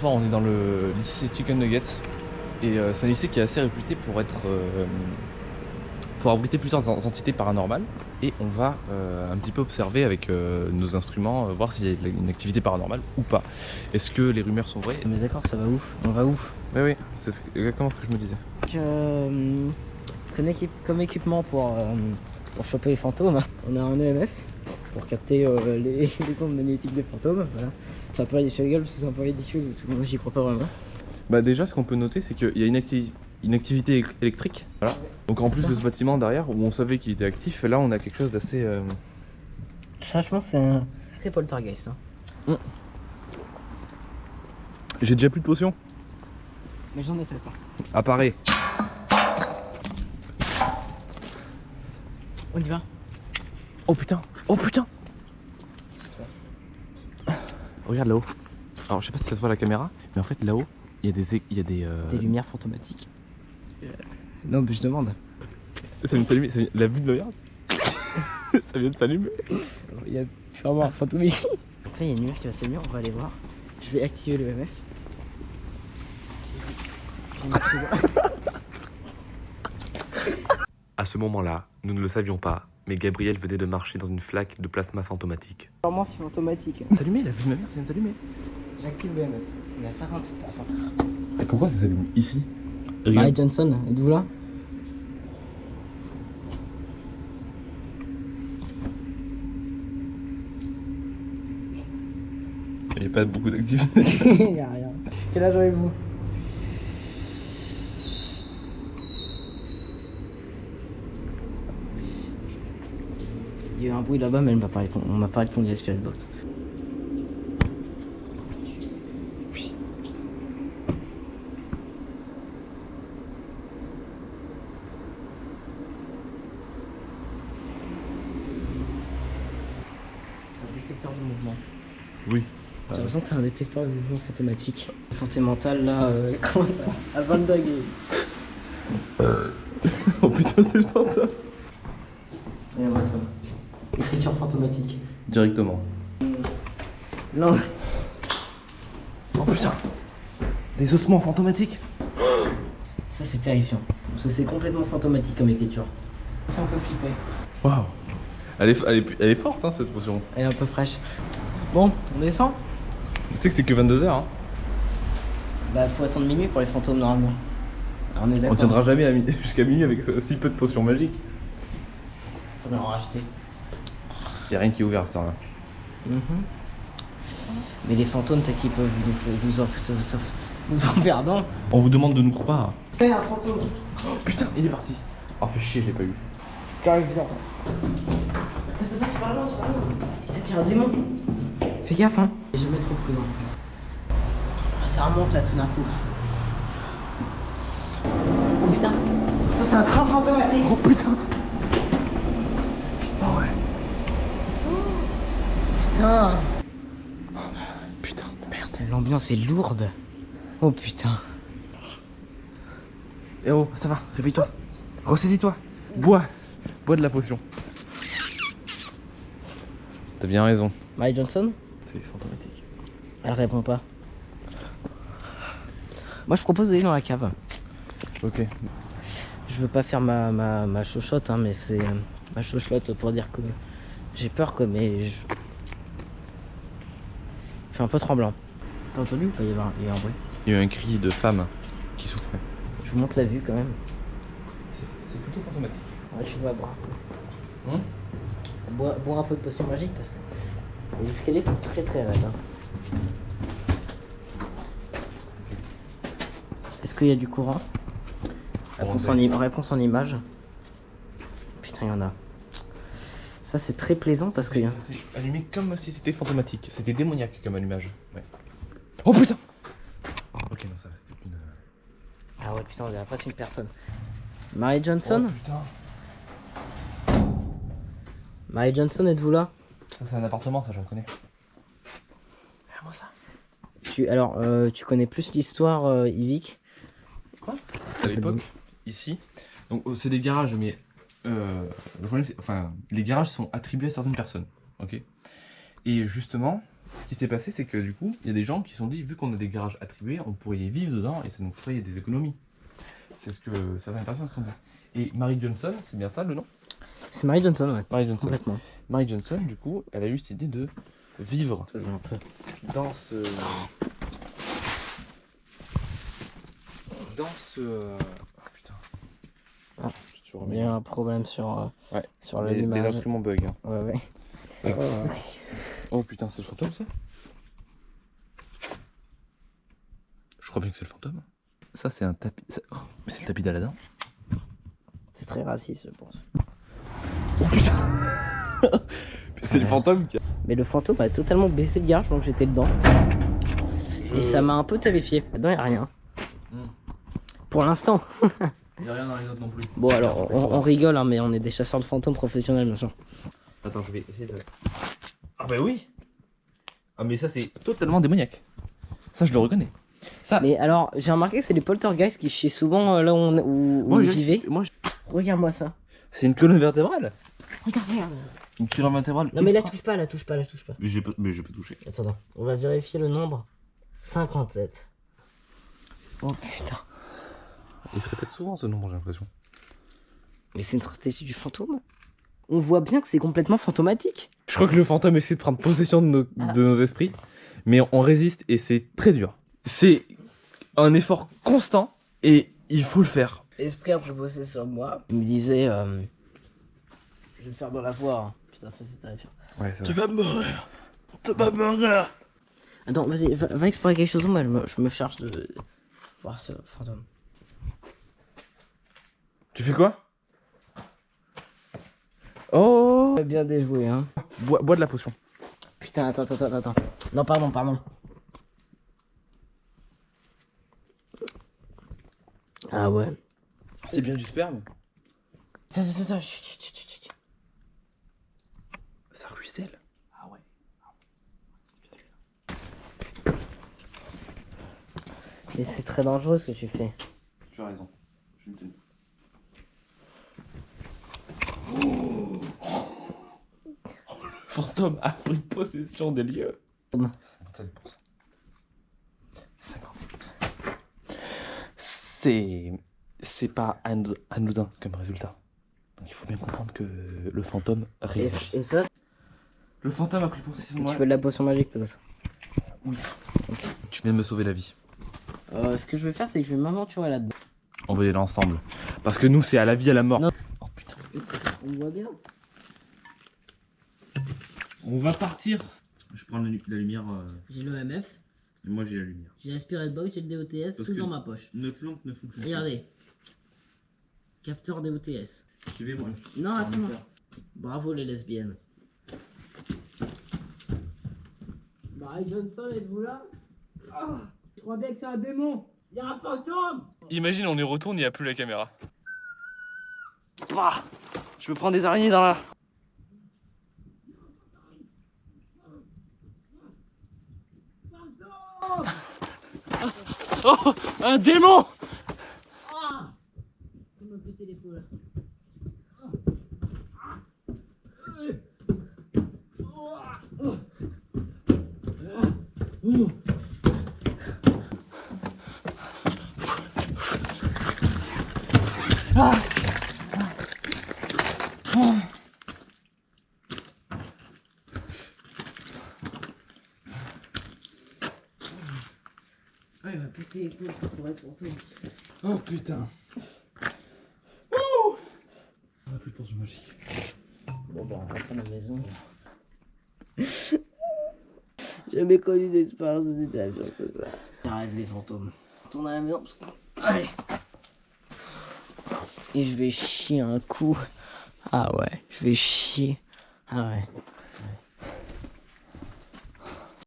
soir, on est dans le lycée Chicken Nuggets. Et c'est un lycée qui est assez réputé pour être... pour abriter plusieurs entités paranormales. Et on va un petit peu observer avec nos instruments, voir s'il y a une activité paranormale ou pas. Est-ce que les rumeurs sont vraies? Mais d'accord, ça va ouf, on va ouf. Oui, oui, c'est exactement ce que je me disais. Comme équipement pour choper les fantômes, on a un EMF pour capter les ondes magnétiques des fantômes. Voilà. Ça peut aller sur la gueule parce que c'est un peu ridicule, parce que moi j'y crois pas vraiment. Bah déjà, ce qu'on peut noter, c'est qu'il y a une activité électrique. Voilà. Donc en plus de ce bâtiment derrière, où on savait qu'il était actif, là on a quelque chose d'assez... Ça, je pense, c'est un très poltergeist. Hein. J'ai déjà plus de potions. Mais j'en étais pas. Apparaît. On y va. Oh putain. Oh putain. Regarde là-haut. Alors je sais pas si ça se voit à la caméra, mais en fait là-haut, il y a des lumières fantomatiques. Non, mais je demande. Ça vient de s'allumer, la vue de regarde. Ça vient de s'allumer. Il y a sûrement un fantôme ici. Après, il y a une lumière qui va s'allumer, on va aller voir. Je vais activer le EMF. À ce moment-là, nous ne le savions pas, mais Gabriel venait de marcher dans une flaque de plasma fantomatique. Sûrement c'est fantomatique. C'est allumé, la vue de ma mère, ça vient de s'allumer. J'active le EMF. On est à 57%. Et pourquoi ça s'allume ici? Mary Johnson, êtes-vous là? Il n'y a pas beaucoup d'activité. Il n'y a rien. Quel âge avez-vous? Il y a eu un bruit là-bas, mais on m'a pas répondu à Spirit Box. Oui. C'est un détecteur de mouvement. Oui. J'ai l'impression que c'est un détecteur de mouvement fantomatique. Santé mentale là, comment ça? À Van Dog et... Oh putain, c'est le fantôme. Et on voit ça. Écriture fantomatique. Directement. Non. Oh putain. Des ossements fantomatiques. Ça c'est terrifiant. Parce que c'est complètement fantomatique comme écriture. Ça fait un peu flipper. Waouh. Elle est forte hein, cette potion. Elle est un peu fraîche. Bon, on descend? Tu sais que c'est que 22h hein. Bah faut attendre minuit pour les fantômes normalement. Alors, on est d'accord. On tiendra jamais jusqu'à minuit avec aussi peu de potions magiques. Faudrait en racheter. Y'a rien qui est ouvert ça là. Mais les fantômes, t'as qu'ils peuvent nous en faire dans. On vous demande de nous croire. Fais un fantôme. Oh putain, il est parti. Oh fait chier, je l'ai pas eu. J'arrive bien. Attends, tu parles loin, tu parles loin. Peut-être il y a un démon. Fais gaffe hein. Et je vais mettre au prudent. Ça remonte là tout d'un coup. Oh putain. Attends, c'est un train fantôme. Oh putain. Oh ouais. Putain. Putain de merde. L'ambiance est lourde. Oh putain. Eh oh, ça va, réveille-toi. Ressaisis-toi. Bois de la potion. T'as bien raison. Mary Johnson? C'est fantomatique. Elle répond pas. Moi je propose d'aller dans la cave. Ok. Je veux pas faire ma chochotte hein, mais c'est ma chochotte pour dire que j'ai peur quoi, mais je suis un peu tremblant. T'as entendu ou pas? Il y a eu un bruit. Il y a eu un cri de femme qui souffrait. Je vous montre la vue quand même. C'est plutôt fantomatique. Ouais, je vais boire un peu. Boire un peu de potion magique parce que les escaliers sont très très raides. Hein. Est-ce qu'il y a du courant? Réponse en image. Putain, il y en a. Ça c'est très plaisant parce que... Ça s'est allumé comme si c'était fantomatique. C'était démoniaque comme allumage. Ouais. Oh putain. Ok, non, ça c'était une... Ah ouais, putain, on dirait pas une personne. Mary Johnson? Oh putain. Mary Johnson, êtes-vous là? Ça c'est un appartement, ça j'en connais. Regarde-moi ça. Tu connais plus l'histoire Yvick? Quoi? À l'époque, ici, donc c'est des garages, mais le problème c'est, enfin, les garages sont attribués à certaines personnes, ok? Et justement, ce qui s'est passé, c'est que du coup, il y a des gens qui se sont dit, vu qu'on a des garages attribués, on pourrait y vivre dedans et ça nous ferait des économies. C'est ce que certaines personnes se sont dit. Et Mary Johnson, c'est bien ça le nom? C'est Mary Johnson, ouais. Mary Johnson. Complètement. Mary Johnson, du coup, elle a eu cette idée de vivre Un peu. dans ce... Oh putain. Ah, J'ai toujours Il y a un problème sur les l'allumage. instruments bug. Hein. Ouais. Oh putain, c'est le fantôme ça? Je crois bien que c'est le fantôme. Ça c'est un tapis. Oh, mais c'est le tapis d'Aladin. C'est très raciste, je pense. Oh putain. C'est le fantôme qui a... Mais le fantôme a totalement baissé le garage pendant que j'étais dedans. Et ça m'a un peu terrifié. Dedans, il n'y a rien. Pour l'instant. Il n'y a rien dans les autres non plus. Bon, alors, on rigole, hein, mais on est des chasseurs de fantômes professionnels, bien sûr. Attends, je vais essayer de... Ah bah oui. Ah mais ça c'est totalement démoniaque. Ça je le reconnais. Ça... Mais alors, j'ai remarqué que c'est les poltergeists qui chient souvent là où Moi, ils vivaient. Moi, Regarde-moi ça. c'est une colonne vertébrale. Regarde. Une colonne vertébrale. Non, mais la touche pas, la touche pas. Mais je peux toucher. Attends, on va vérifier le nombre. 57. Oh putain. Il se répète souvent ce nombre, j'ai l'impression. Mais c'est une stratégie du fantôme. On voit bien que c'est complètement fantomatique. Je crois que le fantôme essaie de prendre possession de nos esprits, mais on résiste et c'est très dur. C'est un effort constant et il faut le faire. L'esprit a pris possession sur moi. Il me disait, je vais le faire dans la voix. Hein. Putain, ça c'est terrifiant. Ouais, c'est Tu vas mourir. Tu vas mourir. Attends, vas-y, va explorer quelque chose. Moi, je me charge de voir ce fantôme. Tu fais quoi? Oh! Bien déjoué, hein. Bois de la potion. Putain, attends. Non, pardon. Ah ouais. C'est bien du sperme. Attends, chut. Ça ruisselle. Ah ouais. Mais c'est très dangereux ce que tu fais. Tu as raison. Je vais me tenir. Le fantôme a pris possession des lieux. 57%. 57%. C'est pas anodin comme résultat. Donc il faut bien comprendre que le fantôme réagit. Et ça, Le fantôme a pris possession de moi. tu veux de la potion magique peut-être? Oui. Tu viens de me sauver la vie. Ce que je vais faire, c'est que je vais m'aventurer là-dedans. On va y aller ensemble. Parce que nous, c'est à la vie, à la mort. Non. Oh putain. On voit bien. On va partir. Je prends la lumière. J'ai l'EMF, Et moi, j'ai la lumière. j'ai la Spirit Box, j'ai le DOTS, Parce tout que- dans ma poche. Notre lampe ne fonctionne pas. Regardez. Capteur DOTS. Tu veux, moi. Non, attends. Bravo les lesbiennes. Mary Johnson, êtes-vous là? Je crois bien que c'est un démon. Il y a un fantôme. Imagine, on y retourne, il n'y a plus la caméra. Bah, je me prends des araignées dans la... Oh, un démon! Il m'a pété l'épaule. Ah, il m'a pété l'épaule pour être fantôme. Oh putain. Wouh! On a plus de potion magique. Bon bah on rentre à la maison. Jamais connu d'expérience de détention comme ça. J'arrête les fantômes. On retourne à la maison parce que... Allez. Et je vais chier un coup. Ah ouais, je vais chier. Ah ouais.